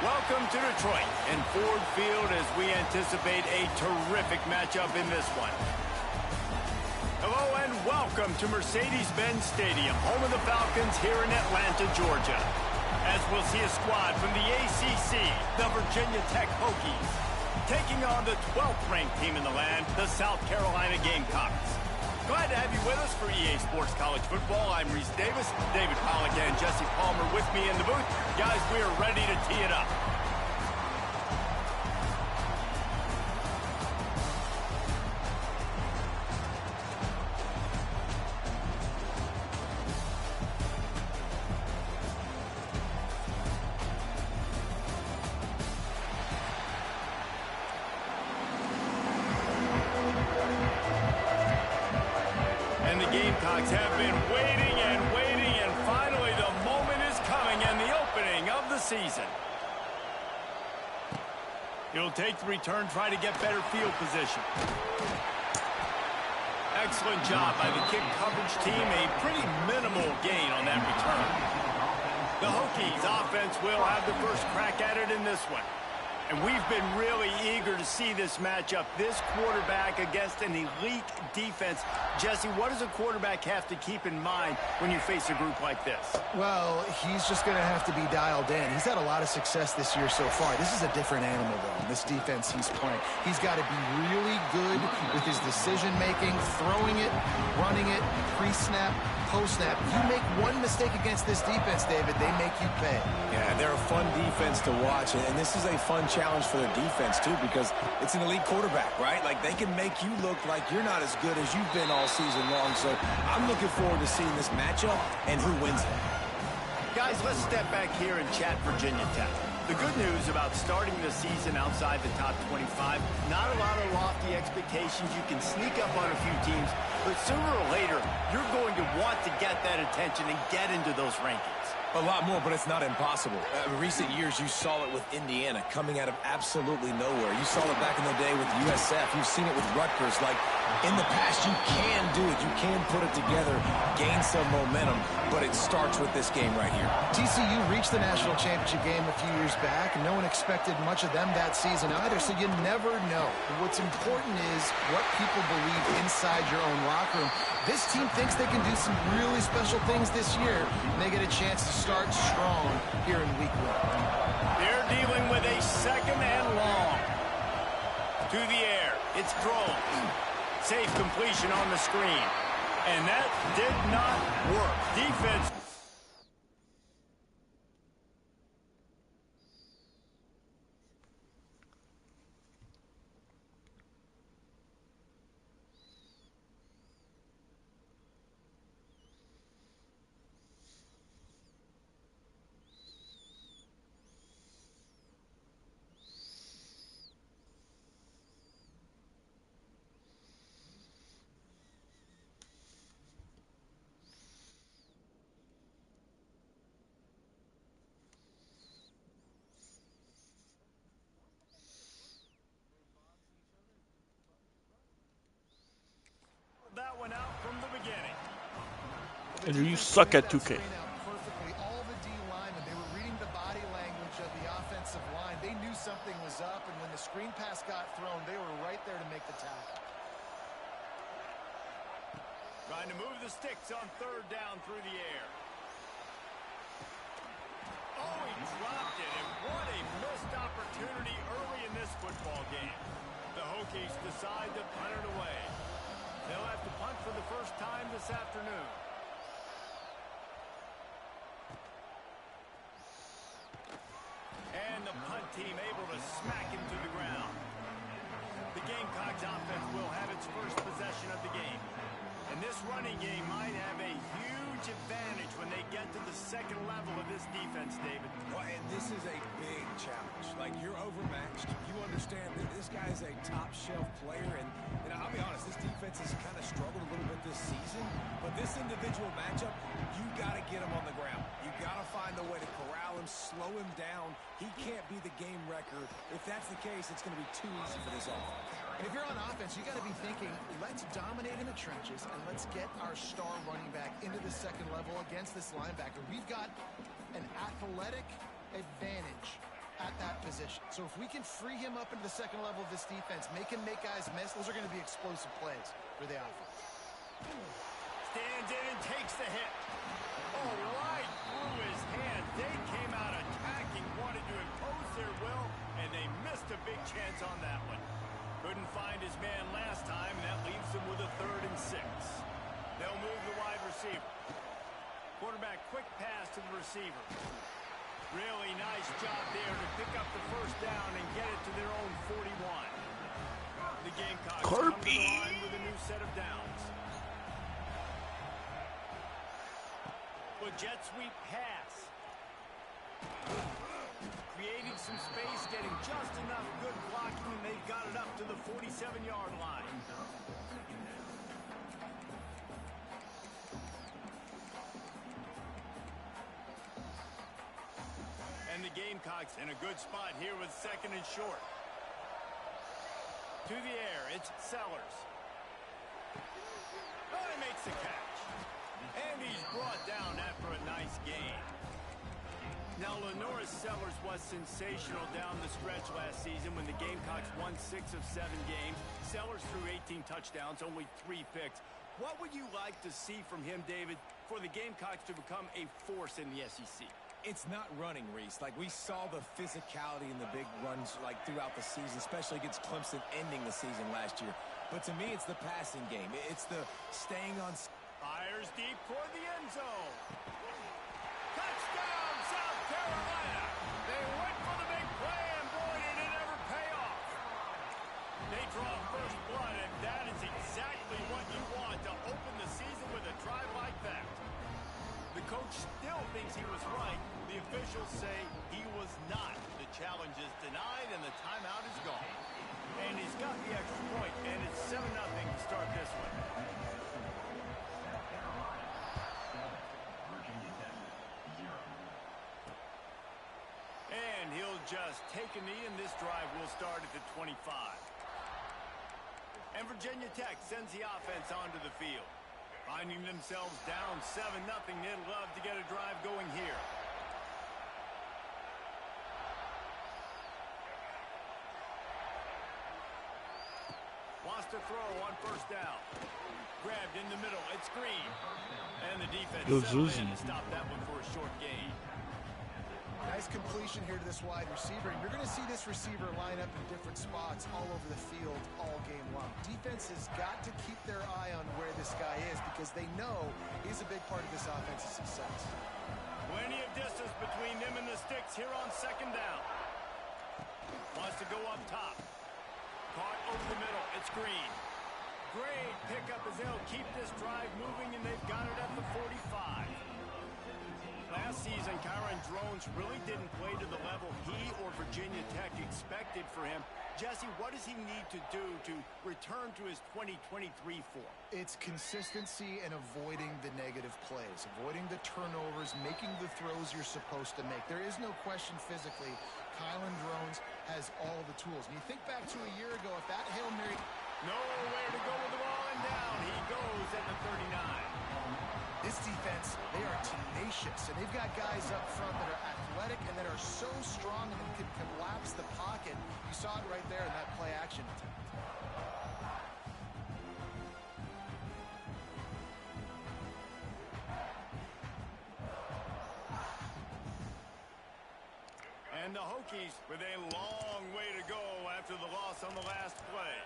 Welcome to Detroit and Ford Field as we anticipate a terrific matchup in this one. Hello and welcome to Mercedes-Benz Stadium, home of the Falcons here in Atlanta, Georgia. As we'll see a squad from the ACC, the Virginia Tech Hokies, taking on the 12th ranked team in the land, the South Carolina Gamecocks. Glad to have you with us for EA Sports College Football. I'm Reese Davis, David Pollack and Jesse Palmer with me in the booth. Guys, we are ready to tee it up. And the Gamecocks have been waiting, and finally the moment is coming and the opening of the season. It'll take the return, try to get better field position. Excellent job by the kick coverage team, a pretty minimal gain on that return. The Hokies offense will have the first crack at it in this one. And we've been really eager to see this matchup, this quarterback against an elite defense. Jesse, what does a quarterback have to keep in mind when you face a group like this? Well, he's just going to have to be dialed in. He's had a lot of success this year so far. This is a different animal, though, this defense he's playing. He's got to be really good with his decision-making, throwing it, running it, pre-snap, post-snap. If you make one mistake against this defense, David, they make you pay. Yeah, they're a fun defense to watch, and this is a fun challenge for their defense, too, because it's an elite quarterback, right? Like, they can make you look like you're not as good as you've been all season long, so I'm looking forward to seeing this matchup and who wins it. Guys, let's step back here and chat Virginia Tech. The good news about starting the season outside the top 25, not a lot of lofty expectations. You can sneak up on a few teams, but sooner or later, you're going to want to get that attention and get into those rankings. A lot more, but it's not impossible. In recent years, you saw it with Indiana coming out of absolutely nowhere. You saw it back in the day with USF. You've seen it with Rutgers. Like, in the past, you can do it. You can put it together, gain some momentum, but it starts with this game right here. TCU reached the national championship game a few years back, and no one expected much of them that season either, so you never know. What's important is what people believe inside your own locker room. This team thinks they can do some really special things this year, and they get a chance to start strong here in week 1. They're dealing with a second and long. To the air. It's thrown. Safe completion on the screen. And that did not work. Defense. That one out from the beginning. And you suck at 2K. Perfectly, all the D linemen, they were reading the body language of the offensive line. They knew something was up, and when the screen pass got thrown, they were right there to make the tackle. Trying to move the sticks on third down through the air. Oh, he dropped it, and what a missed opportunity early in this football game. The Hokies decide to punt it away. They'll have to punt for the first time this afternoon. And the punt team able to smack him to the ground. The Gamecocks offense will have its first possession of the game. And this running game might have a huge advantage when they get to the second level of this defense, David. Well, and this is a big challenge. Like, you're overmatched. You understand that this guy is a top-shelf player, and I'll be honest, this defense has kind of struggled a little bit this season, but this individual matchup, you got to get him on the ground. You got to find a way to corral him, slow him down. He can't be the game wrecker. If that's the case, it's going to be too easy for this offense. And if you're on offense, you got to be thinking, let's dominate in the trenches and let's get our star running back into the second level against this linebacker. We've got an athletic advantage at that position. So if we can free him up into the second level of this defense, make him make guys miss, those are going to be explosive plays for the offense. Stands in and takes the hit. Oh, right through his hand. They came out attacking, wanted to impose their will, and they missed a big chance on that one. Couldn't find his man last time, and that leaves them with a 3rd and 6. They'll move the wide receiver. Quarterback, quick pass to the receiver. Really nice job there to pick up the first down and get it to their own 41. The Gamecocks come to the line with a new set of downs. A jet sweep pass. Creating some space, getting just enough good blocking, and they've got it up to the 47-yard line. And the Gamecocks in a good spot here with 2nd and short. To the air, it's Sellers. Oh, he makes the catch. And he's brought down after a nice gain. Now, Lenoris Sellers was sensational down the stretch last season when the Gamecocks won 6 of 7 games. Sellers threw 18 touchdowns, only 3 picks. What would you like to see from him, David, for the Gamecocks to become a force in the SEC? It's not running, Reese. Like, we saw the physicality in the big runs, like, throughout the season, especially against Clemson ending the season last year. But to me, it's the passing game. It's the staying on... Fires deep toward the end zone. Touchdown, South Carolina. They went for the big play, and boy, did it ever pay off. They draw first blood, and that is exactly what you want to open the season with a drive like that. The coach still thinks he was right. The officials say he was not. The challenge is denied, and the timeout is gone. And he's got the extra point, and it's 7-0 to start this one. And he'll just take a knee, and this drive will start at the 25. And Virginia Tech sends the offense onto the field. Finding themselves down 7-0, they'd love to get a drive going here. Wants to throw on first down. Grabbed in the middle, it's Green. And the defense settled in to stop that one for a short gain. Nice completion here to this wide receiver. And you're going to see this receiver line up in different spots all over the field all game long. Defense has got to keep their eye on where this guy is because they know he's a big part of this offense's success. Plenty of distance between them and the sticks here on 2nd down. Wants to go up top. Caught over the middle. It's Green. Great pickup as they'll keep this drive moving, and they've got it at the 45. Last season, Kyron Drones really didn't play to the level he or Virginia Tech expected for him. Jesse, what does he need to do to return to his 2023 form? It's consistency and avoiding the negative plays, avoiding the turnovers, making the throws you're supposed to make. There is no question physically, Kyron Drones has all the tools. And you think back to a year ago, if that Hail Mary... Nowhere to go with the ball, and down he goes at the 39. This defense, they are tenacious, and they've got guys up front that are athletic and that are so strong and can collapse the pocket. You saw it right there in that play action attempt. And the Hokies with a long way to go after the loss on the last play.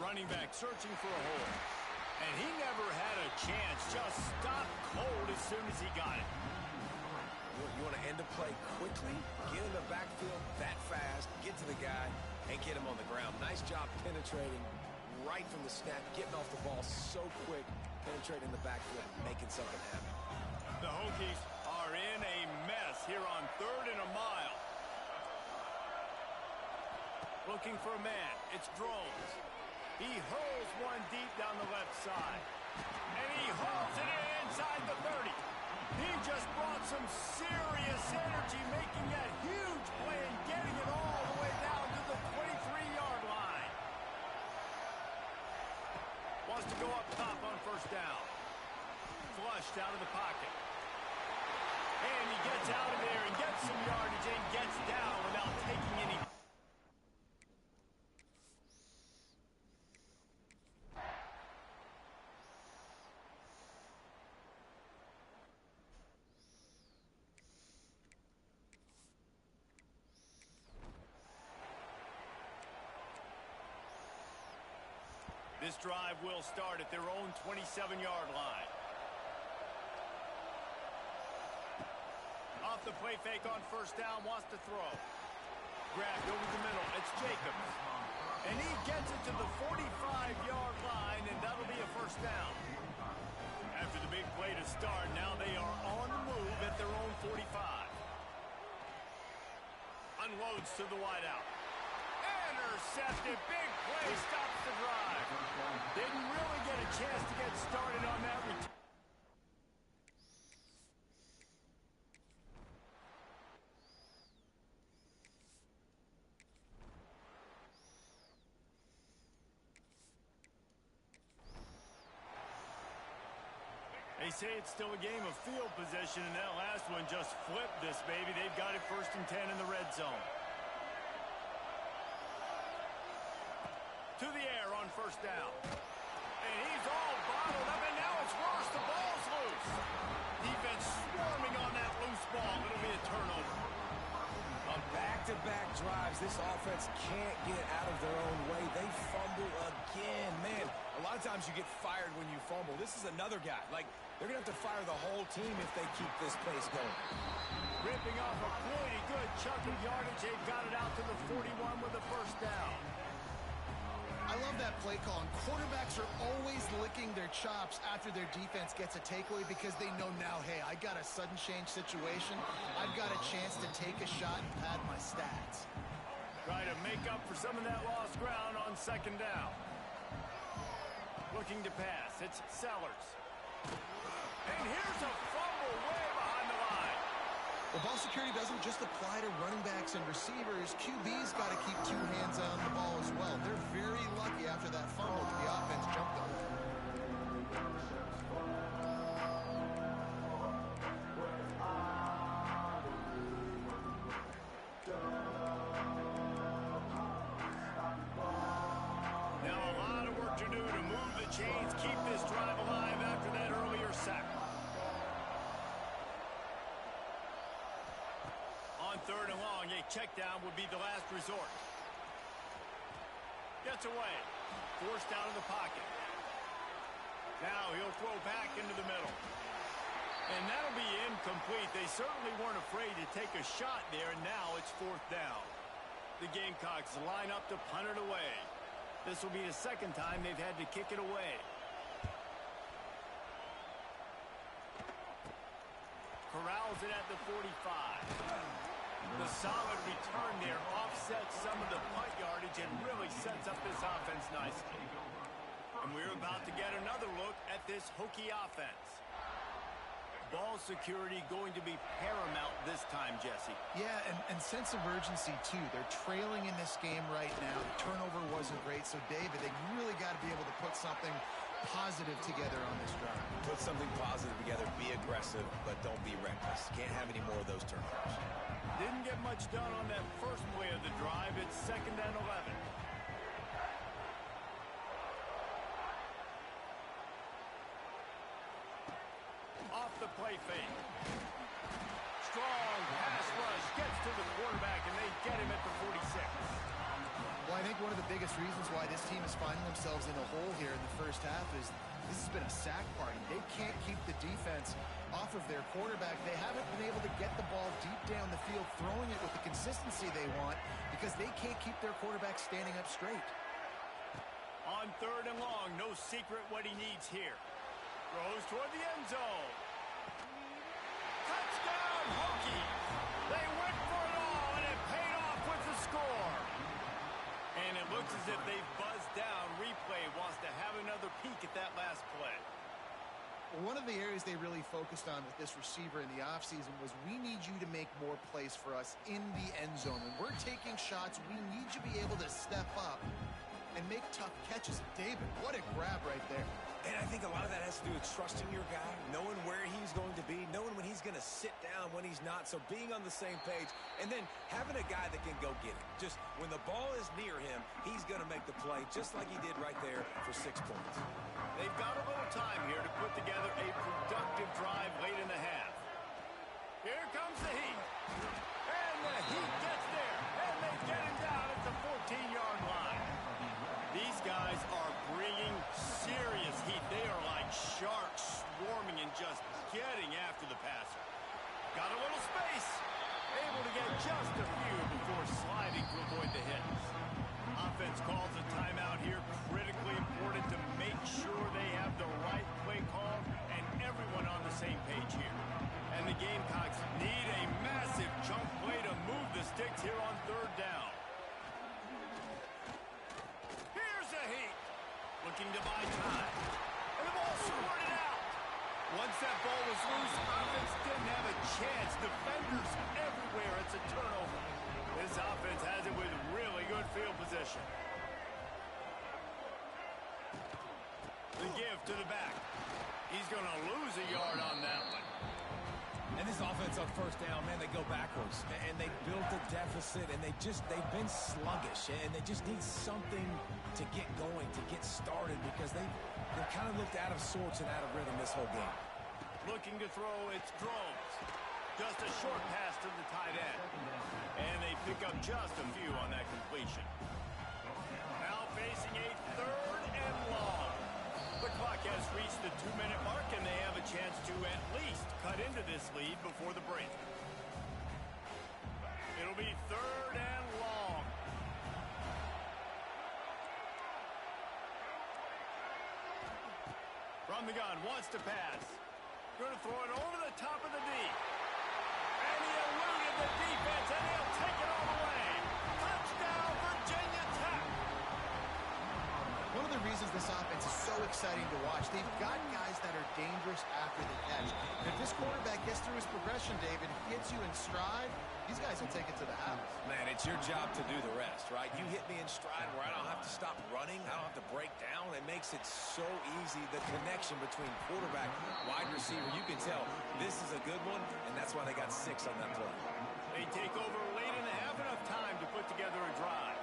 Running back searching for a hole. And he never had a chance. Just stopped cold as soon as he got it. You want to end a play quickly, get in the backfield that fast, get to the guy, and get him on the ground. Nice job penetrating right from the snap, getting off the ball so quick, penetrating the backfield, making something happen. The Hokies are in a mess here on 3rd and a mile. Looking for a man. It's Drones. He hurls one deep down the left side. And he hauls it in inside the 30. He just brought some serious energy, making that huge play and getting it all the way down to the 23-yard line. Wants to go up top on first down. Flushed out of the pocket. And he gets out of there and gets some yardage and gets down without taking any. This drive will start at their own 27-yard line. Off the play fake on first down, wants to throw. Grabbed over the middle, it's Jacobs. And he gets it to the 45-yard line, and that'll be a first down. After the big play to start, now they are on the move at their own 45. Unloads to the wideout. Intercepted, big play, stops the drive. Didn't really get a chance to get started on that return. They say it's still a game of field position, and that last one just flipped this baby. They've got it 1st and 10 in the red zone. To the air on first down. And he's all bottled up, and now it's worse. The ball's loose. Defense swarming on that loose ball. It'll be a turnover. On back-to-back drives, this offense can't get out of their own way. They fumble again. Man, a lot of times you get fired when you fumble. This is another guy. Like, they're going to have to fire the whole team if they keep this pace going. Ripping off a pretty good chunk of yardage. They've got it out to the 41 with a first down. I love that play call. And quarterbacks are always licking their chops after their defense gets a takeaway because they know now, hey, I got a sudden change situation. I've got a chance to take a shot and pad my stats. Try to make up for some of that lost ground on second down. Looking to pass. It's Sellers. And here's a fumble way behind the line. Well, ball security doesn't just apply to running backs and receivers. QB's got to keep 2 hands on the ball as well. They're very lucky after that fumble the offense jumped them. Now a lot of work to do to move the chains, keep this drive alive after that earlier sack. On 3rd and long, a check down would be the last resort. Gets away. Forced out of the pocket. Now he'll throw back into the middle. And that'll be incomplete. They certainly weren't afraid to take a shot there, and now it's 4th down. The Gamecocks line up to punt it away. This will be the 2nd time they've had to kick it away. Corrals it at the 45. The solid return there offsets some of the punt yardage and really sets up this offense nicely. And we're about to get another look at this Hokie offense. Ball security going to be paramount this time, Jesse. Yeah, and sense of urgency, too. They're trailing in this game right now. The turnover wasn't great, so, David, they really got to be able to put something positive together on this drive. Put something positive together. Be aggressive, but don't be reckless. Can't have any more of those turnovers. Didn't get much done on that first play of the drive. It's 2nd and 11. Off the play fake. Strong pass rush. Gets to the quarterback, and they get him at the 46. Well, I think one of the biggest reasons why this team is finding themselves in a hole here in the first half is this has been a sack party. They can't keep the defense off of their quarterback. They haven't been able to get the ball deep down the field, throwing it with the consistency they want because they can't keep their quarterback standing up straight. On 3rd and long, no secret what he needs here. Throws toward the end zone. Touchdown, Hokies! They went for it all, and it paid off with the score. And it looks as if they've buzzed down. Replay wants to have another peek at that last play. One of the areas they really focused on with this receiver in the offseason was we need you to make more plays for us in the end zone. When we're taking shots, we need you to be able to step up and make tough catches. David, what a grab right there. And I think a lot of that has to do with trusting your guy, knowing where he's going to be, knowing when he's going to sit down, when he's not. So being on the same page, and then having a guy that can go get it. Just when the ball is near him, he's going to make the play, just like he did right there for 6 points. They've got a little time here to put together a productive drive late in the half. Here comes the Heat. And the Heat gets there. And they get him down at the 14-yard line. These guys are bringing serious heat. They are like sharks swarming and just getting after the passer. Got a little space. Able to get just a few before sliding to avoid the hits. Offense calls a timeout here. Critically important to make sure they have the right play call and everyone on the same page here. And the Gamecocks need a massive chunk play to move the sticks here on 3rd down. Here's the Heat. Looking to buy time. And the ball squirted out. Once that ball was loose, offense didn't have a chance. Defenders everywhere. It's a turnover. This offense has it with really good field position. The give to the back. He's going to lose a yard on that one. And this offense on 1st down, man, they go backwards. And they built a deficit, and they've been sluggish. And they just need something to get going, to get started, because they've kind of looked out of sorts and out of rhythm this whole game. Looking to throw, it's Groves. Just a short pass to the tight end. And they pick up just a few on that completion. Now facing a 3rd and long. The clock has reached the 2-minute mark, and they have a chance to at least cut into this lead before the break. It'll be 3rd and long. From the gun, wants to pass. Going to throw it over the top of the D. And he eluded the defense, and he'll take it all the way. Touchdown, Virginia Tech. One of the reasons this offense is so exciting to watch, they've got guys that are dangerous after the catch. And if this quarterback gets through his progression, David, gets you in stride, these guys will take it to the house. Man, it's your job to do the rest, right? You hit me in stride where I don't have to stop running. I don't have to break down. It makes it so easy, the connection between quarterback, wide receiver. You can tell this is a good one, and that's why they got 6 on that play. They take over late in the half, enough time to put together a drive.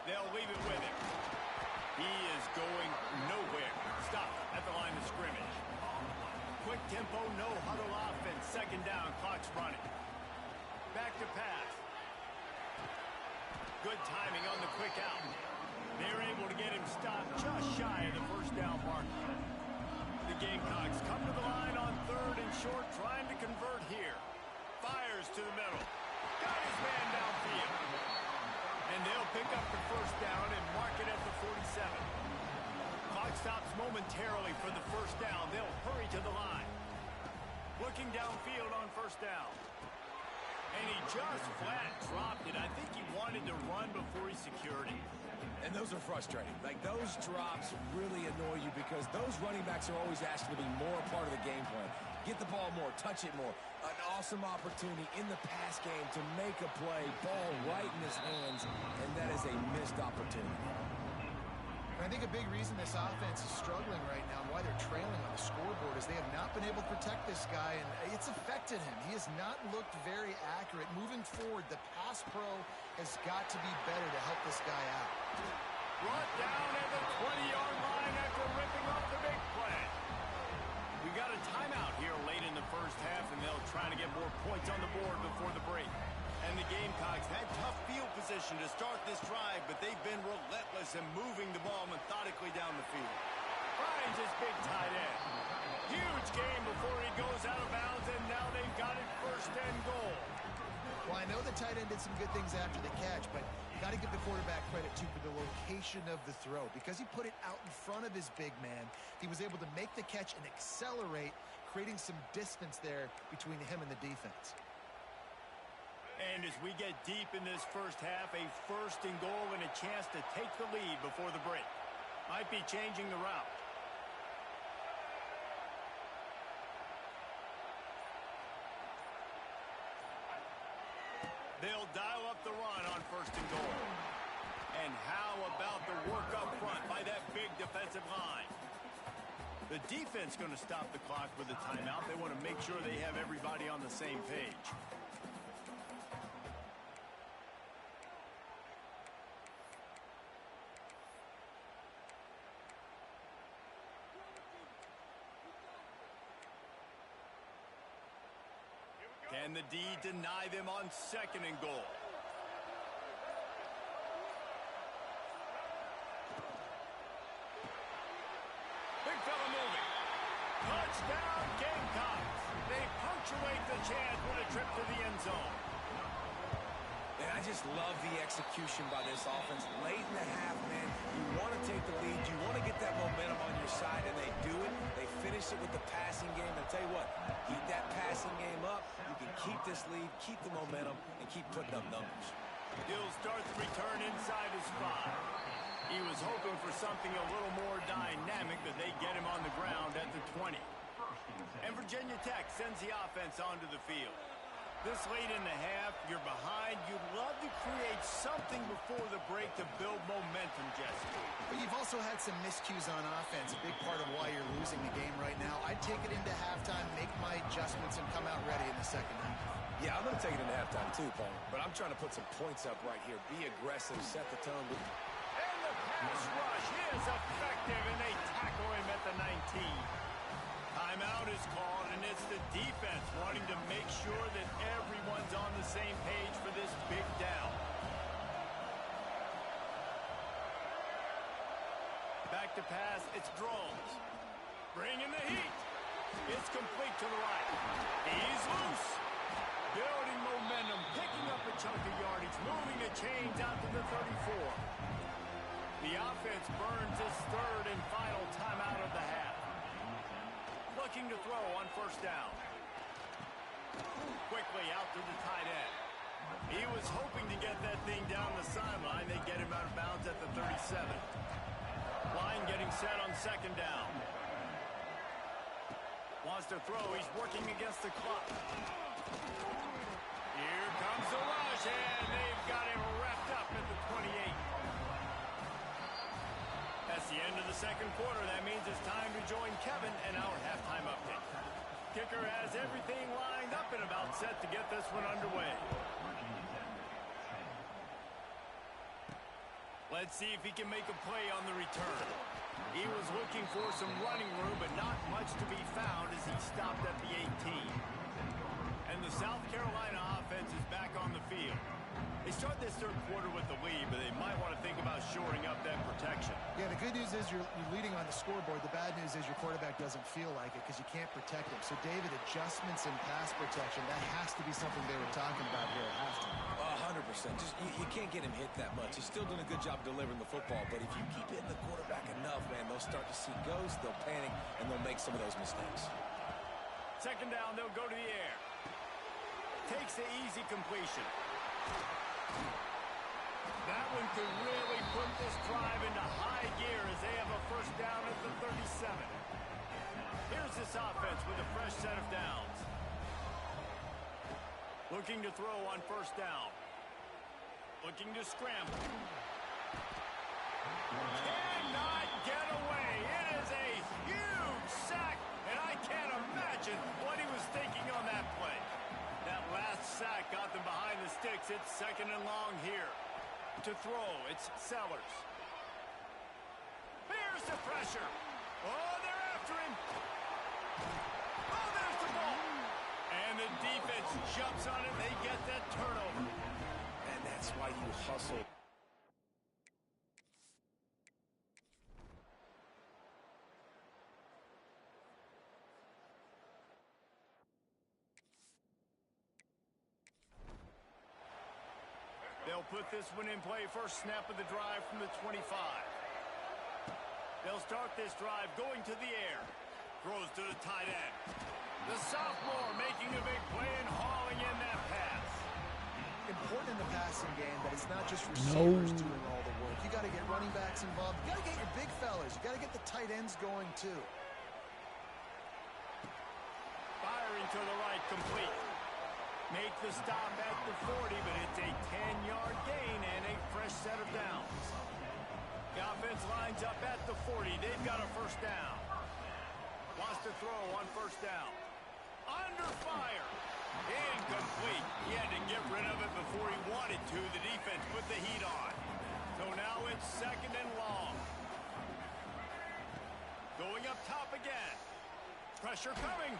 They'll leave it with him. He is going nowhere. Stop at the line of scrimmage. Quick tempo, no huddle offense. 2nd down, clock's running. Back to pass. Good timing on the quick out. They're able to get him stopped just shy of the 1st down mark. The Gamecocks come to the line on 3rd and short, trying to convert here. Fires to the middle. Got his man downfield. And they'll pick up the 1st down and mark it at the 47. Clock stops momentarily for the 1st down. They'll hurry to the line. Looking downfield on 1st down. And he just flat dropped it. I think he wanted to run before he secured it. And those are frustrating. Like, those drops really annoy you because those running backs are always asked to be more a part of the game plan. Get the ball more, touch it more. An awesome opportunity in the pass game to make a play, ball right in his hands, and that is a missed opportunity. I think a big reason this offense is struggling right now and why they're trailing on the scoreboard is they have not been able to protect this guy, and it's affected him. He has not looked very accurate. Moving forward, the pass pro has got to be better to help this guy out. Brought down at the 20-yard line after ripping off the big play. We got a timeout here late in the 1st half, and they'll try to get more points on the board before the break. And the Gamecocks had tough field position to start this drive, but they've been relentless in moving the ball methodically down the field. Finds his big tight end. Huge game before he goes out of bounds, and now they've got it 1st and goal. Well, I know the tight end did some good things after the catch, but you got to give the quarterback credit, too, for the location of the throw. Because he put it out in front of his big man, he was able to make the catch and accelerate, creating some distance there between him and the defense. And as we get deep in this 1st half, a 1st and goal and a chance to take the lead before the break. Might be changing the route. They'll dial up the run on 1st and goal. And how about the work up front by that big defensive line? The defense going to stop the clock with a timeout. They want to make sure they have everybody on the same page. Can the D deny them on 2nd and goal? Big fella moving. Touchdown Gamecocks. They punctuate the chance with a trip to the end zone. And I just love the execution by this offense. Late in the half, man, you want to take the lead. You want to get that momentum on your side, and they do it. They finish it with the passing game. And I'll tell you what, keep that passing game up. You can keep this lead, keep the momentum, and keep putting up numbers. He'll start the return inside his 5. He was hoping for something a little more dynamic, but they get him on the ground at the 20. And Virginia Tech sends the offense onto the field. This late in the half, you're behind. You'd love to create something before the break to build momentum, Jesse. But you've also had some miscues on offense, a big part of why you're losing the game right now. I'd take it into halftime, make my adjustments, and come out ready in the second half. Yeah, I'm going to take it into halftime too, Paul. But I'm trying to put some points up right here. Be aggressive, set the tone. And the pass rush is effective, and they tackle him at the 19. Timeout is called, and it's the defense wanting to make sure that everyone's on the same page for this big down. Back to pass, it's Drones. Bringing the heat. It's complete to the right. He's loose. Building momentum, picking up a chunk of yardage, moving the chains out to the 34. The offense burns its 3rd and final timeout of the half. Looking to throw on 1st down. Quickly out to the tight end. He was hoping to get that thing down the sideline. They get him out of bounds at the 37. Line getting set on 2nd down. Wants to throw. He's working against the clock. Here comes the rush, and they've got him wrapped up at the 28. That's the end of the 2nd quarter. That means it's time to join Kevin and our halftime update. Kicker has everything lined up and about set to get this one underway. Let's see if he can make a play on the return. He was looking for some running room, but not much to be found as he stopped at the 18. And the South Carolina offense is back on the field. They start this 3rd quarter with the lead, but they might want to think about shoring up that protection. Yeah, the good news is you're leading on the scoreboard. The bad news is your quarterback doesn't feel like it because you can't protect him. So, David, adjustments in pass protection, that has to be something they were talking about here at halftime. 100%. Just you can't get him hit that much. He's still doing a good job delivering the football, but if you keep hitting the quarterback enough, man, they'll start to see ghosts, they'll panic, and they'll make some of those mistakes. 2nd down, they'll go to the air. Takes the easy completion. That one could really put this drive into high gear as they have a 1st down at the 37. Here's this offense with a fresh set of downs. Looking to throw on 1st down. Looking to scramble. Cannot get away. It is a huge sack, and I can't imagine what he was thinking on that play. That last sack got them behind the sticks. It's 2nd and long here. To throw, it's Sellers. Here's the pressure. Oh, they're after him. Oh, there's the ball. And the defense jumps on it. They get that turnover. And that's why you hustle. They'll put this one in play. First snap of the drive from the 25. They'll start this drive going to the air. Throws to the tight end. The sophomore making a big play and hauling in that pass. Important in the passing game that it's not just receivers doing all the work. You got to get running backs involved. You got to get your big fellas. You got to get the tight ends going too. Firing to the right, complete. Make the stop at the 40, but it's a 10-yard gain and a fresh set of downs. The offense lines up at the 40. They've got a first down. Wants to throw on first down. Under fire. Incomplete. He had to get rid of it before he wanted to. The defense put the heat on. So now it's second and long. Going up top again. Pressure coming.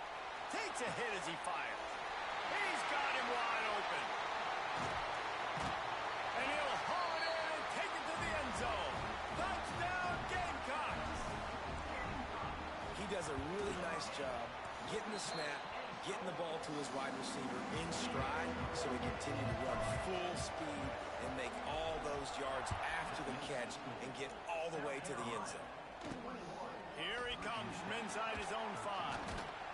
Takes a hit as he fires. He's got him wide open. And he'll haul it in and take it to the end zone. Touchdown, Gamecocks. He does a really nice job getting the snap, getting the ball to his wide receiver in stride so he continue to run full speed and make all those yards after the catch and get all the way to the end zone. Here he comes from inside his own 5.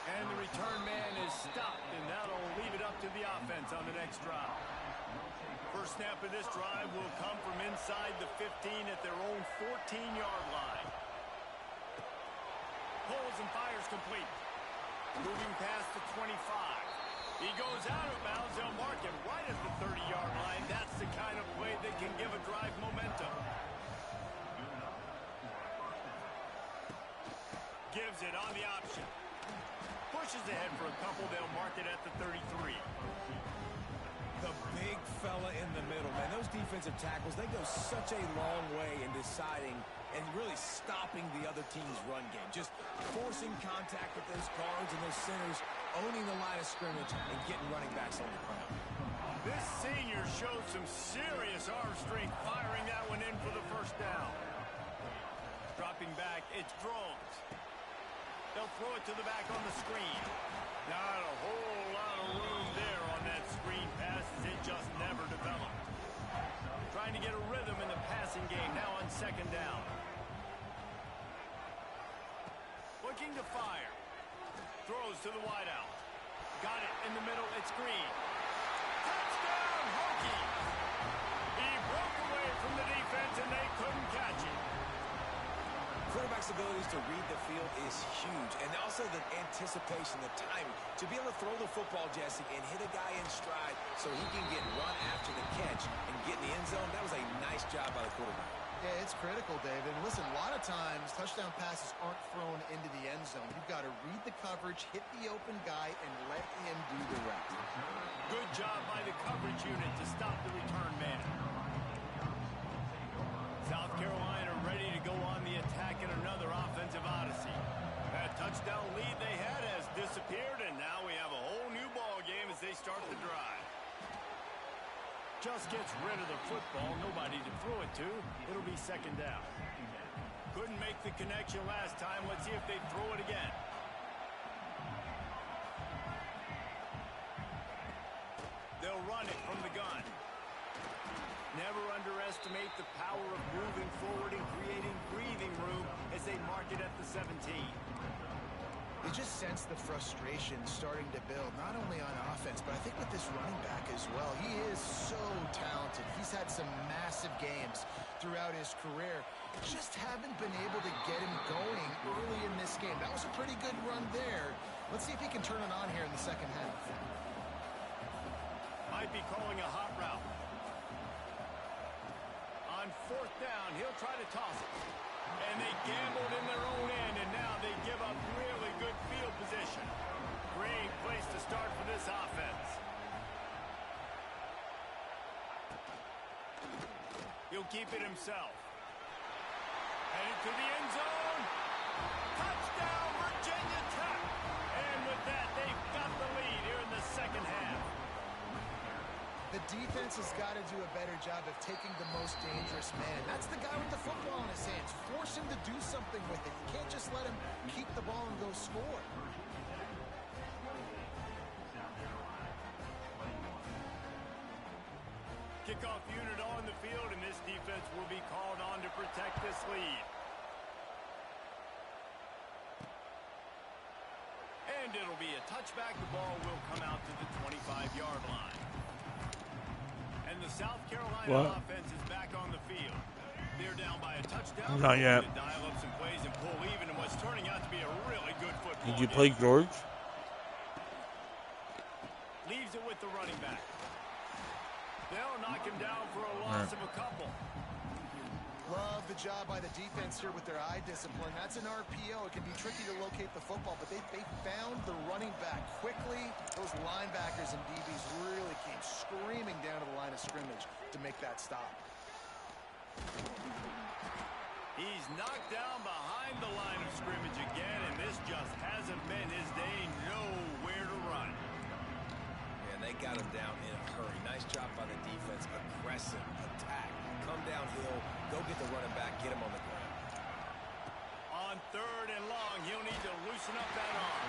And the return man is stopped, and that'll leave it up to the offense on the next drive. First snap of this drive will come from inside the 15 at their own 14-yard line. Pulls and fires complete. Moving past the 25. He goes out of bounds. They'll mark him right at the 30-yard line. That's the kind of play that can give a drive momentum. Gives it on the option. Pushes ahead for a couple. They'll mark it at the 33. The big fella in the middle, man. Those defensive tackles, they go such a long way in deciding and really stopping the other team's run game. Just forcing contact with those guards and those centers, owning the line of scrimmage, and getting running backs on the ground. This senior shows some serious arm strength, firing that one in for the first down. Dropping back, it's Drones. They'll throw it to the back on the screen. Not a whole lot of room there on that screen pass as it just never developed. Trying to get a rhythm in the passing game now on second down. Looking to fire. Throws to the wideout. Got it in the middle. It's Green. Touchdown, Hokies! He broke away from the defense and they couldn't catch him. Quarterback's abilities to read the field is huge, and also the anticipation, the timing. To be able to throw the football, Jesse, and hit a guy in stride so he can get run after the catch and get in the end zone, that was a nice job by the quarterback. Yeah, it's critical, David. And listen, a lot of times touchdown passes aren't thrown into the end zone. You've got to read the coverage, hit the open guy, and let him do the rest. Good job by the coverage unit to stop the return man. South Carolina ready to go on the attack in another offensive odyssey. That touchdown lead they had has disappeared, and now we have a whole new ball game as they start the drive. Just gets rid of the football, nobody to throw it to. It'll be second down. Couldn't make the connection last time. Let's see if they throw it again. They'll run it from the gun. Never underestimate the power of moving forward and creating breathing room as they mark it at the 17. You just sense the frustration starting to build, not only on offense, but I think with this running back as well. He is so talented. He's had some massive games throughout his career. Just haven't been able to get him going early in this game. That was a pretty good run there. Let's see if he can turn it on here in the second half. Might be calling a hot route. On fourth down, he'll try to toss it. And they gambled in their own end, and now they give up really good field position. Great place to start for this offense. He'll keep it himself. Headed to the end zone. Touchdown, Virginia Tech. And with that, they've got the lead here in the second half. The defense has got to do a better job of taking the most dangerous man. That's the guy with the football in his hands. Force him to do something with it. You can't just let him keep the ball and go score. Kickoff unit on the field, and this defense will be called on to protect this lead. And it'll be a touchback. The ball will come out to the 25-yard line. And the South Carolina offense is back on the field. They're down by a touchdown. Not yet. To dial up some plays and pull even in what's turning out to be a really good football Did you play George? running back. They'll knock him down for a loss of a couple. Love the job by the defense here with their eye discipline. That's an RPO. It can be tricky to locate the football, but they found the running back quickly. Those linebackers and DBs really came screaming down to the line of scrimmage to make that stop. He's knocked down behind the line of scrimmage again, and this just hasn't been his day. Nowhere to run. And they got him down in a hurry. Nice job by the defense. Aggressive attack. Come downhill, go get the running back, get him on the ground. On 3rd and long, he'll need to loosen up that arm.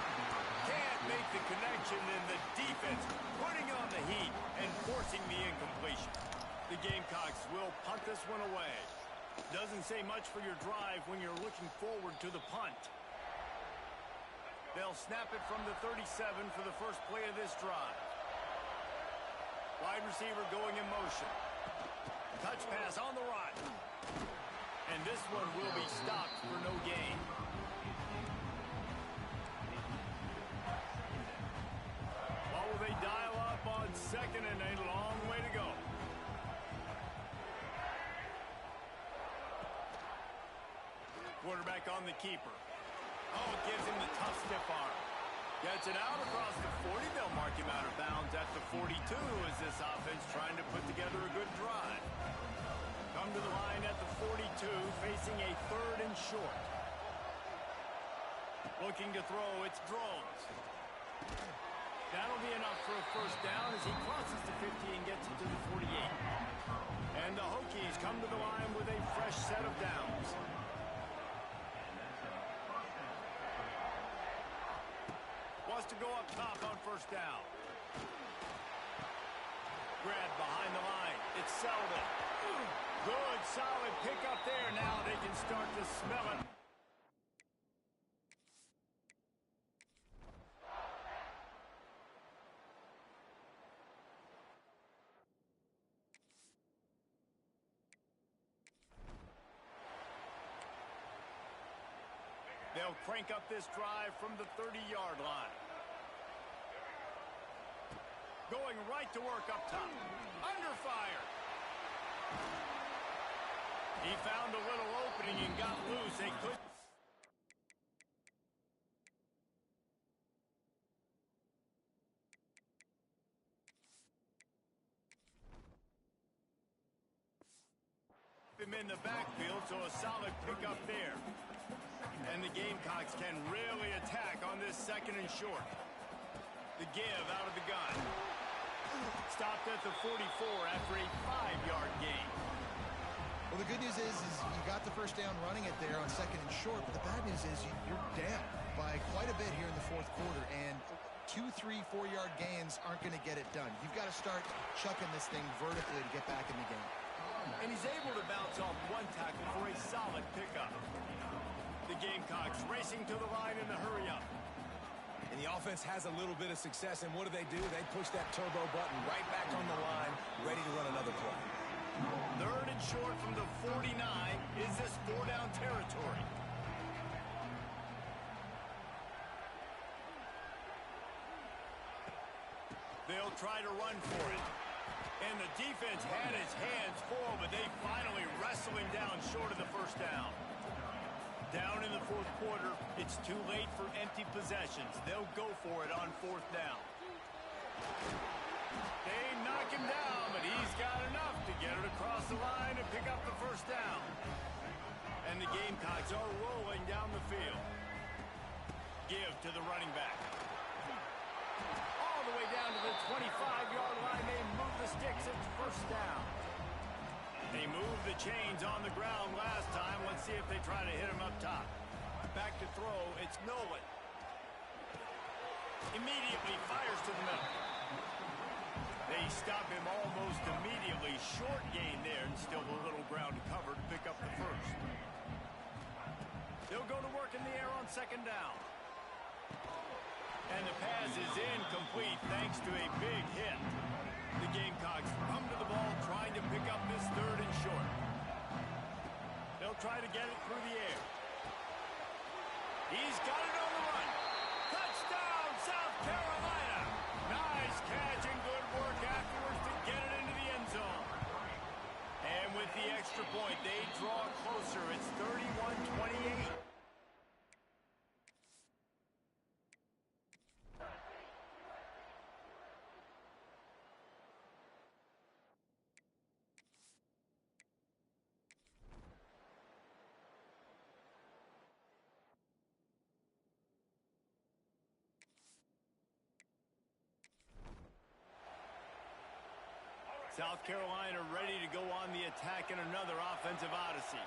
Can't make the connection, and the defense putting on the heat and forcing the incompletion. The Gamecocks will punt this one away. Doesn't say much for your drive when you're looking forward to the punt. They'll snap it from the 37 for the first play of this drive. Wide receiver going in motion. Touch pass on the right. And this one will be stopped for no gain. What will they dial up on 2nd and a long way to go? Quarterback on the keeper. Oh, gives him the tough stiff arm. Gets it out across the 40. They'll mark him out of bounds at the 42 as this offense trying to put together a good drive. Come to the line at the 42, facing a 3rd and short. Looking to throw, it's Drones. That'll be enough for a first down as he crosses the 50 and gets it to the 48. And the Hokies come to the line with a fresh set of downs. Wants to go up top on first down. Grabbed behind the line. It's Selden. Good, solid pickup there. Now they can start to smell it. They'll crank up this drive from the 30-yard line. Going right to work up top. Under fire. He found a little opening and got loose. They couldn't. Him in the backfield, so a solid pickup there. And the Gamecocks can really attack on this 2nd and short. The give out of the gun. Stopped at the 44 after a 5-yard gain. Well, the good news is you got the first down running it there on 2nd and short, but the bad news is you're down by quite a bit here in the 4th quarter, and 2, 3, 4-yard gains aren't going to get it done. You've got to start chucking this thing vertically to get back in the game. And he's able to bounce off one tackle for a solid pickup. The Gamecocks racing to the line in the hurry-up. And the offense has a little bit of success, and what do? They push that turbo button right back on the line, ready to run another play. 3rd and short from the 49. Is this 4-down territory? They'll try to run for it. And the defense had his hands full, but they finally wrestle him down short of the first down. Down in the 4th quarter, it's too late for empty possessions. They'll go for it on 4th down. They knock him down, but he's got enough to get it across the line and pick up the first down. And the Gamecocks are rolling down the field. Give to the running back. All the way down to the 25-yard line. They move the sticks. It's first down. They moved the chains on the ground last time. Let's see if they try to hit him up top. Back to throw. It's Nolan. Immediately fires to the middle. They stop him almost immediately. Short gain there, and still a little ground to cover to pick up the first. They'll go to work in the air on 2nd down. And the pass is incomplete thanks to a big hit. The Gamecocks come to the ball trying to pick up this 3rd and short. They'll try to get it through the air. He's got it on the run. Touchdown, South Carolina. Nice catch and good work South Carolina ready to go on the attack in another offensive odyssey.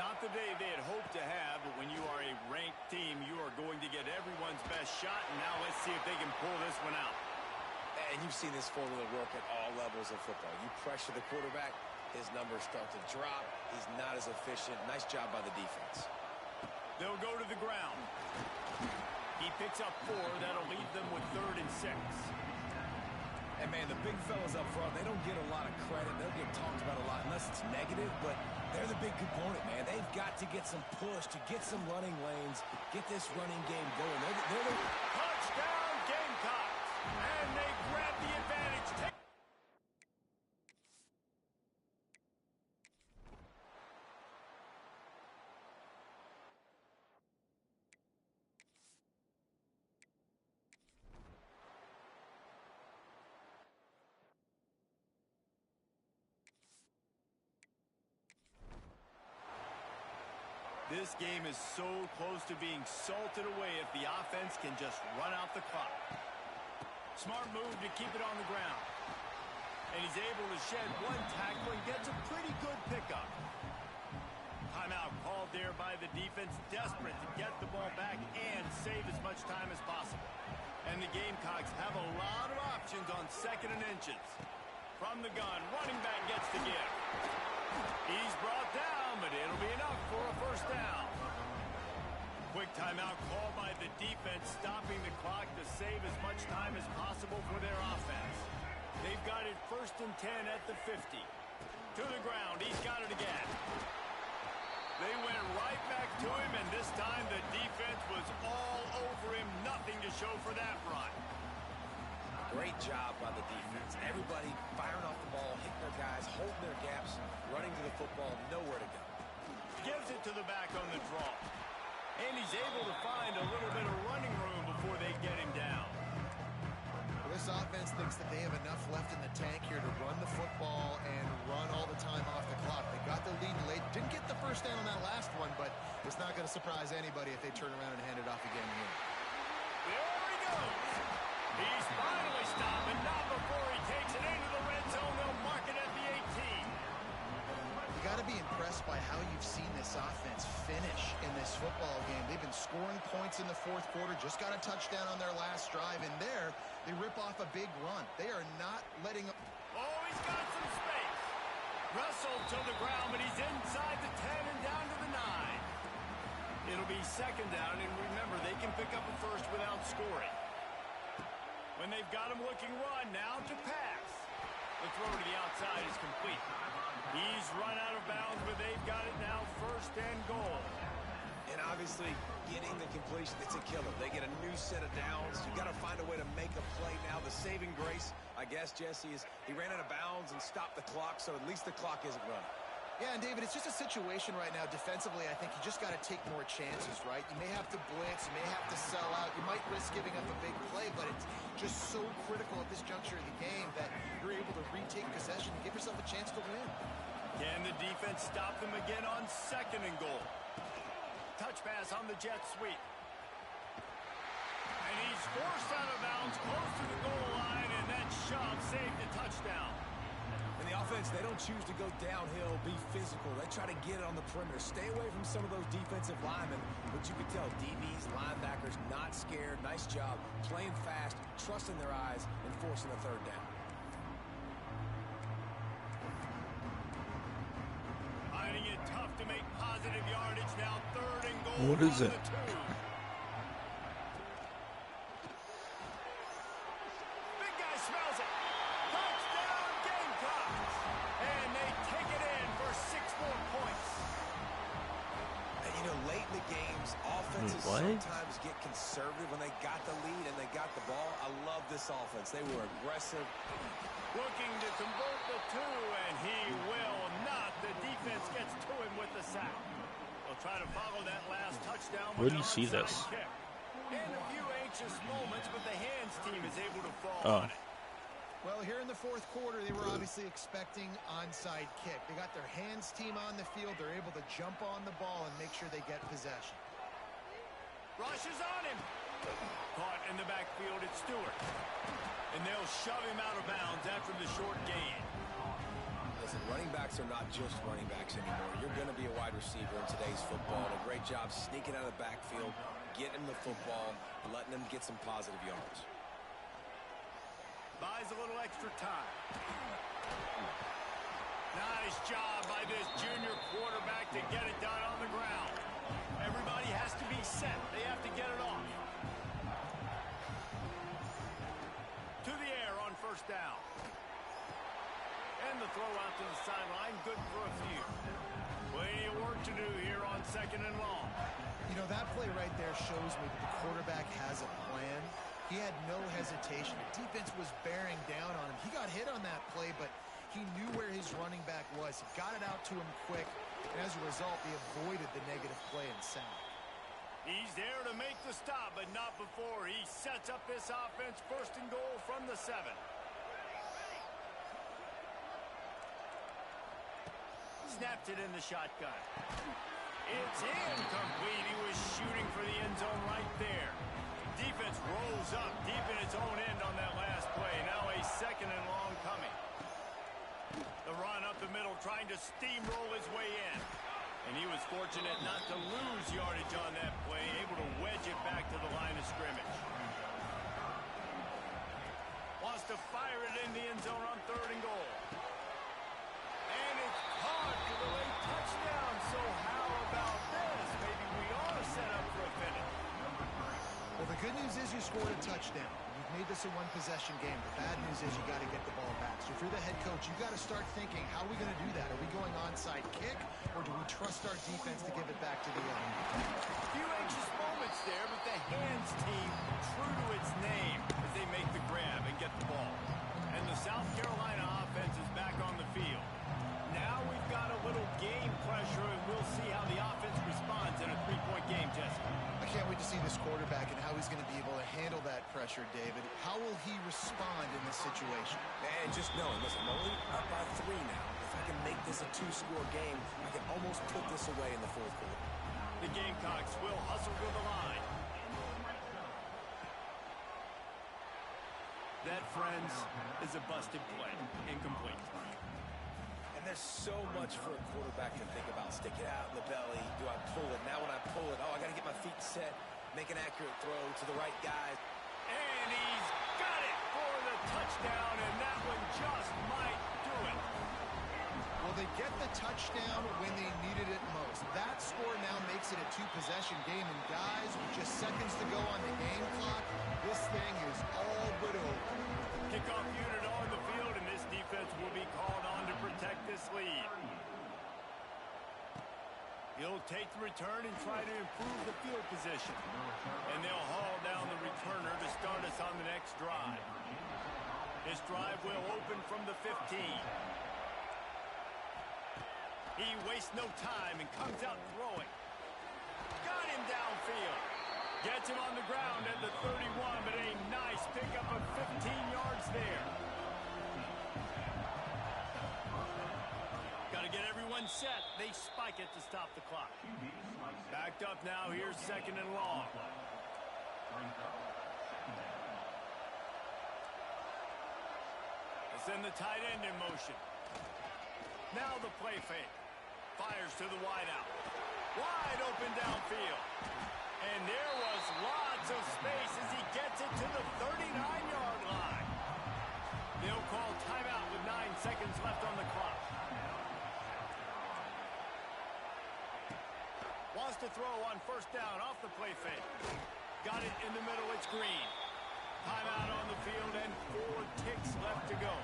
Not the day they had hoped to have, but when you are a ranked team, you are going to get everyone's best shot, and now let's see if they can pull this one out. And you've seen this formula work at all levels of football. You pressure the quarterback, his numbers start to drop. He's not as efficient. Nice job by the defense. They'll go to the ground. He picks up 4. That'll leave them with 3rd and 6. And, man, the big fellas up front, they don't get a lot of credit. They'll get talked about a lot unless it's negative, but they're the big component, man. They've got to get some push, to get some running lanes, get this running game going. They're the... Touchdown, Gamecocks! And they grab the advantage. This game is so close to being salted away if the offense can just run out the clock. Smart move to keep it on the ground. And he's able to shed 1 tackle and gets a pretty good pickup. Timeout called there by the defense, desperate to get the ball back and save as much time as possible. And the Gamecocks have a lot of options on 2nd and inches. From the gun, running back gets the give. He's brought down, but it'll be enough for a 1st down. Quick timeout called by the defense, stopping the clock to save as much time as possible for their offense. They've got it 1st and 10 at the 50. To the ground, he's got it again. They went right back to him, and this time the defense was all over him. Nothing to show for that run. Great job by the defense. Everybody firing off the ball, hitting their guys, holding their gaps, running to the football, nowhere to go. Gives it to the back on the draw. And he's able to find a little bit of running room before they get him down. Well, this offense thinks that they have enough left in the tank here to run the football and run all the time off the clock. They got the lead late. Didn't get the 1st down on that last one, but it's not going to surprise anybody if they turn around and hand it off again here. There he goes. He's finally stopped, but not before he takes it into the red zone. They'll mark it at the 18. You got to be impressed by how you've seen this offense finish in this football game. They've been scoring points in the 4th quarter, just got a touchdown on their last drive, and there they rip off a big run. They are not letting up. Oh, he's got some space. Wrestled to the ground, but he's inside the 10 and down to the 9. It'll be 2nd down, and remember, they can pick up a 1st without scoring. When they've got him looking run, now to pass. The throw to the outside is complete. He's run out of bounds, but they've got it now 1st and goal. And obviously, getting the completion, it's a killer. They get a new set of downs. You got to find a way to make a play now. The saving grace, I guess, Jesse, is he ran out of bounds and stopped the clock, so at least the clock isn't running. Yeah, and David, it's just a situation right now defensively. I think you just got to take more chances, right? You may have to blitz, you may have to sell out, you might risk giving up a big play, but it's just so critical at this juncture of the game that you're able to retake possession and give yourself a chance to win. Can the defense stop them again on 2nd and goal? Touch pass on the jet sweep. And he's forced out of bounds close to the goal line, and that shove saved the touchdown. And the offense, they don't choose to go downhill, be physical. They try to get it on the perimeter. Stay away from some of those defensive linemen. But you can tell DBs, linebackers, not scared. Nice job. Playing fast, trusting their eyes, and forcing the 3rd down. Finding it tough to make positive yardage now. 3rd and goal. What is it? Big guy smells it. Touchdown Gamecocks. And they take it in for 6 more points. And, you know, late in the games, offenses sometimes get conservative when they got the lead and they got the ball. I love this offense. They were aggressive. Looking to convert the 2, and he will not. The defense gets to him with the sack. They'll try to follow that last touchdown. Where do you see this? Kick. And a few anxious moments, but the hands team is able to fall on it. Well, here in the 4th quarter, they were obviously expecting onside kick. They got their hands team on the field. They're able to jump on the ball and make sure they get possession. Rushes on him. Caught in the backfield, it's Stewart. And they'll shove him out of bounds after the short gain. Listen, running backs are not just running backs anymore. You're going to be a wide receiver in today's football. And a great job sneaking out of the backfield, getting him the football, letting him get some positive yards. Buys a little extra time. Nice job by this junior quarterback to get it done on the ground. Everybody has to be set. They have to get it off. To the air on first down. And the throw out to the sideline, good for a few. Plenty of work to do here on second and long. You know, that play right there shows me that the quarterback has a plan. He had no hesitation. The defense was bearing down on him. He got hit on that play, but he knew where his running back was. He got it out to him quick, and as a result, he avoided the negative play and sack. He's there to make the stop, but not before. He sets up this offense first and goal from the 7. Snapped it in the shotgun. It's incomplete. He was shooting for the end zone right there. Defense rolls up deep in its own end on that last play. Now a second and long coming. The run up the middle, trying to steamroll his way in. And he was fortunate not to lose yardage on that play, able to wedge it back to the line of scrimmage. Wants to fire it in the end zone on third and goal. And it's caught for the late touchdown. So how about this? Maybe we are set up for a finish. Well, the good news is you scored a touchdown. You've made this a one-possession game. The bad news is you got to get the ball back. So if you're the head coach, you got to start thinking, how are we going to do that? Are we going onside kick, or do we trust our defense to give it back to the end? A few anxious moments there, but the hands team true to its name as they make the grab and get the ball. And the South Carolina offense is back on the field. Now we've got a little game pressure, and we'll see how the offense responds in a three-point game, Jesse. I can't wait to see this quarterback and how he's going to be able to handle that pressure, David. How will he respond in this situation? And just knowing, listen, I'm only up by 3 now. If I can make this a 2-score game, I can almost put this away in the fourth quarter. The Gamecocks will hustle to the line. That, friends, is a busted play. Incomplete. And there's so much for a quarterback to think about. Stick it out in the belly. Do I pull it? Now when I pull it, I got to get my feet set, make an accurate throw to the right guy. And he's got it for the touchdown, and that one just might do it. Well, they get the touchdown when they needed it most. That score now makes it a 2-possession game, and guys, with just seconds to go on the game clock, this thing is all but over. Kickoff unit on the field, and this defense will be called on to protect this lead. He'll take the return and try to improve the field position. And they'll haul down the returner to start us on the next drive. This drive will open from the 15. He wastes no time and comes out throwing. Got him downfield. Gets him on the ground at the 31, but a nice pickup of 15 yards there. Got to get everyone set. They spike it to stop the clock. Backed up now. Here's second and long. They send the tight end in motion. Now the play fake. Fires to the wideout. Wide open downfield. And there was lots of space as he gets it to the 39-yard line. They'll call timeout with 9 seconds left on the clock. Wants to throw on first down off the play fake. Got it in the middle. It's Green. Timeout on the field and 4 ticks left to go.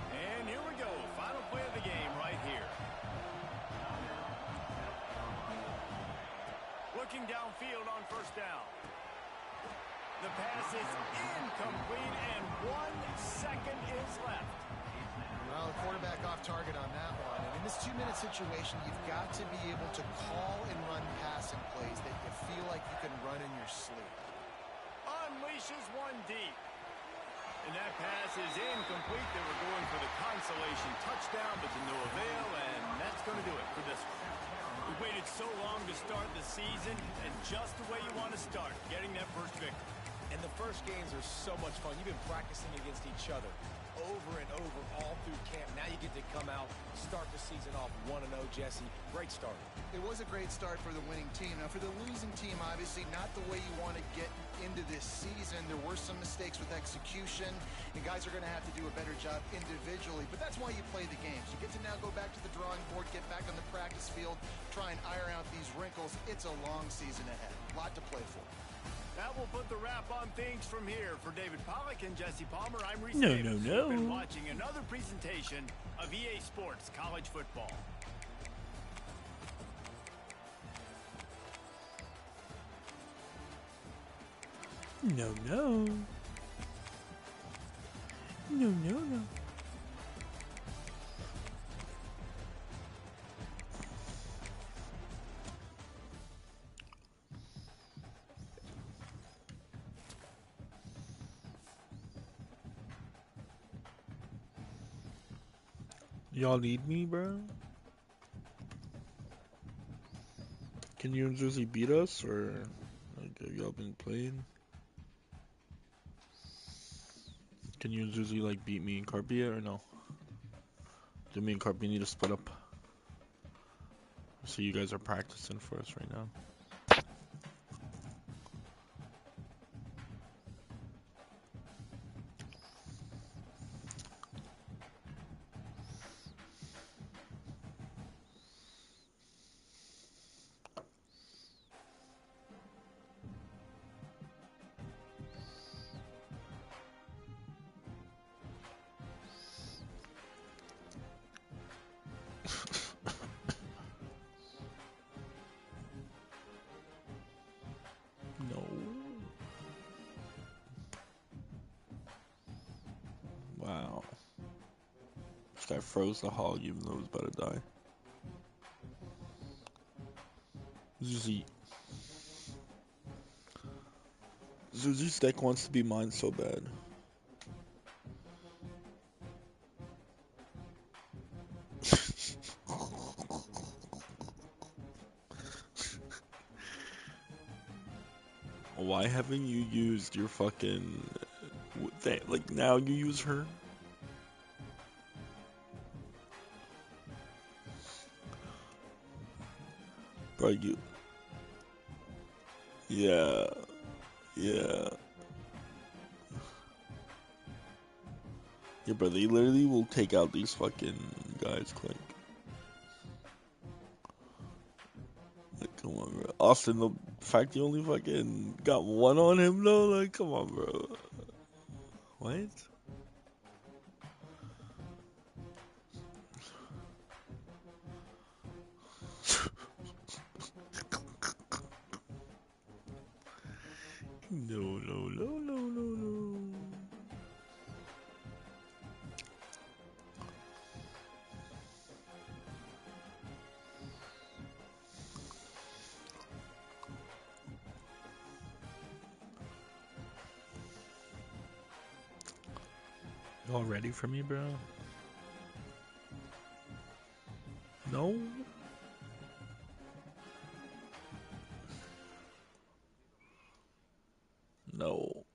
And here we go. Final play of the game right here. Looking downfield on first down. The pass is incomplete, and 1 second is left. Well, the quarterback off target on that one. And in this 2-minute situation, you've got to be able to call and run passing plays that you feel like you can run in your sleep. Unleashes one deep. And that pass is incomplete. They were going for the consolation touchdown, but to no avail, and that's going to do it for this one. We waited so long to start the season, and just the way you want to start, getting that first victory. And the first games are so much fun. You've been practicing against each other over and over all through camp. Now you get to come out, start the season off 1-0, Jesse. Great start. It was a great start for the winning team. Now, for the losing team, obviously not the way you want to get into this season. There were some mistakes with execution, and guys are going to have to do a better job individually. But that's why you play the games. You get to now go back to the drawing board, get back on the practice field, try and iron out these wrinkles. It's a long season ahead. A lot to play for. That will put the wrap on things from here. For David Pollack and Jesse Palmer, I'm Reese No, Davis. no, no. You've been watching another presentation of EA Sports College Football. No, no. No, no, no. Y'all need me, bro? Can you and Zuzi beat us, or like have y'all been playing? Can you and Zuzi like beat me and Carpia or no? Do me and Carpia need to split up? So you guys are practicing for us right now. No. Wow. This guy froze the hog even though he was about to die. Zuzi. Zuzi's deck wants to be mine so bad. Why haven't you used your fucking... Like, now you use her? Bro, you... Yeah. Yeah. Yeah, bro, they literally will take out these fucking guys quick. Like, come on, bro. Austin, the fact you only fucking got one on him, though? Like, come on, bro. What? No, no, no, no, no, no. Y'all ready for me, bro? No? No.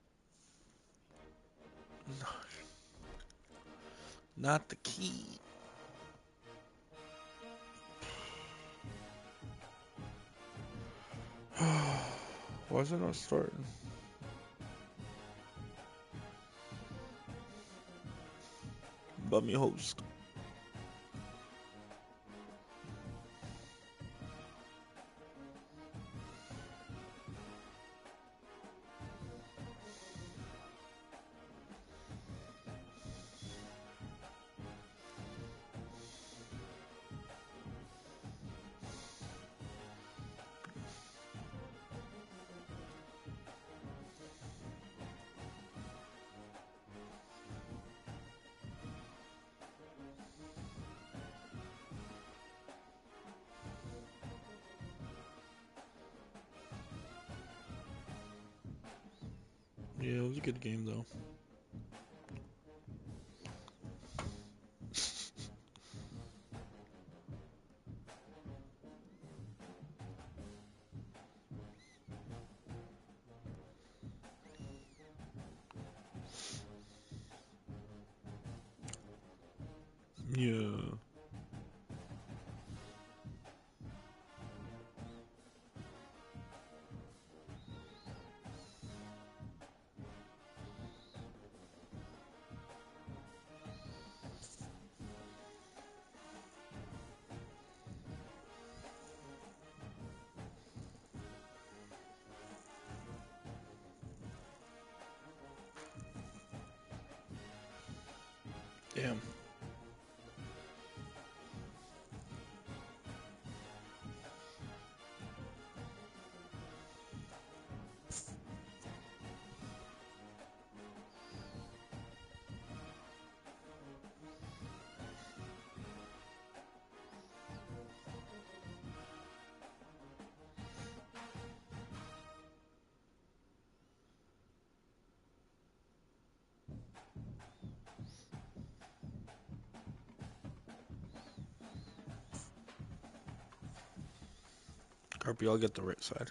Not the key. Why is it not starting? Bummy host. Yeah, it was a good game though. Yeah. Damn. Carpy, I'll get the right side.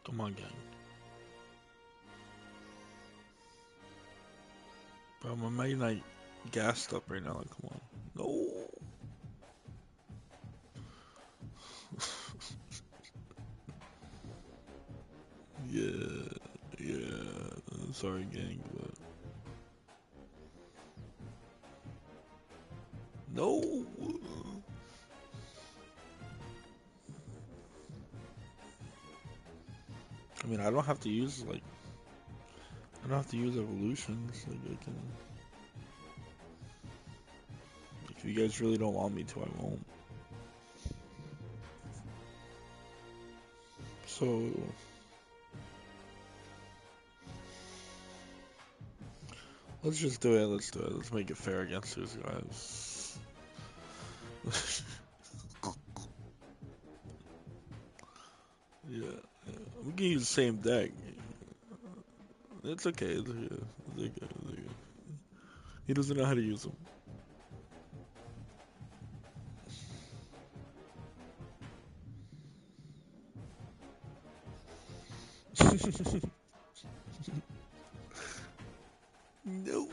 Come on, gang. Bro, I'm not gassed up right now. Like, come on. No. Yeah. Yeah. Sorry, gang, but no. I mean, I don't have to use evolutions. Like, I can. If you guys really don't want me to, I won't. So, let's just do it. Let's do it. Let's make it fair against those guys. Yeah, we can use the same deck. It's okay. It's okay. It's okay. It's okay. He doesn't know how to use them. No.